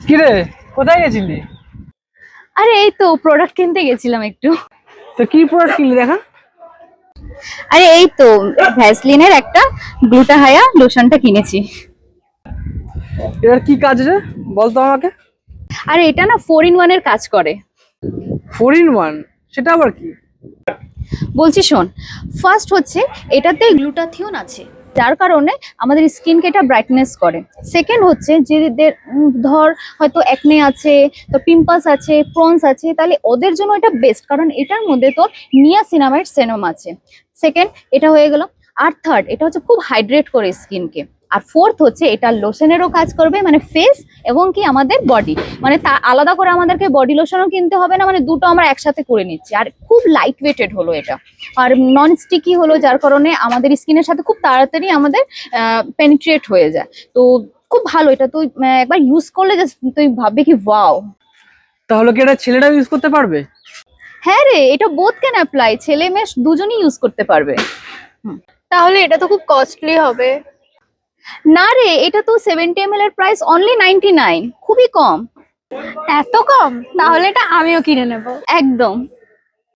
কিরে, কোথায় গেছিলি? আরে এই তো প্রোডাক্ট কিনতে গেছিলাম একটু। তো কি প্রোডাক্ট কিনলি দেখা? আরে এই তো ভ্যাসলিনের একটা গ্লুটাহায়া লোশনটা কিনেছি। এটার কি কাজ রে, বলতো আমাকে। আরে এটা না 4 in 1 এর কাজ করে। 4 in 1? সেটা আবার কি? বলছি শোন, ফার্স্ট হচ্ছে এটাতে গ্লুটাথিওন আছে, যার কারণে আমাদের স্কিনকে এটা ব্রাইটনেস করে। সেকেন্ড হচ্ছে যে ধর হয়তো একনে আছে, তো পিম্পলস আছে, প্রনস আছে, তাহলে ওদের জন্য এটা বেস্ট, কারণ এটার মধ্যে তোর নিয়াসিনামাইড সেরাম আছে। সেকেন্ড এটা হয়ে গেল। আর থার্ড এটা হচ্ছে খুব হাইড্রেট করে স্কিনকে। আর ফোর্থ হচ্ছে এটা লোশনেরও কাজ করবে, মানে ফেস এবং কি আমাদের বডি, মানে তা আলাদা করে আমাদেরকে বডি লোশনও কিনতে হবে না, মানে দুটো আমরা একসাথে করে নিচ্ছি। আর খুব লাইট ওয়েটেড হলো এটা, আর নন স্টিকি হলো, যার কারণে আমাদের স্কিনের সাথে খুব তাড়াতাড়ি আমাদের পেনিট্রেট হয়ে যায়। তো খুব ভালো এটা, তুই একবার ইউজ করলে জাস্ট তুই ভাববি কি ওয়াও। তাহলে কি এটা ছেলেরা ইউজ করতে পারবে? হ্যাঁ রে, এটা বোথ ক্যান অ্যাপ্লাই, ছেলে মেয়ে দুজনেই ইউজ করতে পারবে। তাহলে এটা তো খুব কস্টলি হবে। না রে, এটা তো 70 ml এর প্রাইস অনলি 99, খুবই কম। এত কম? তাহলে এটা আমিও কিনে নেব। একদম।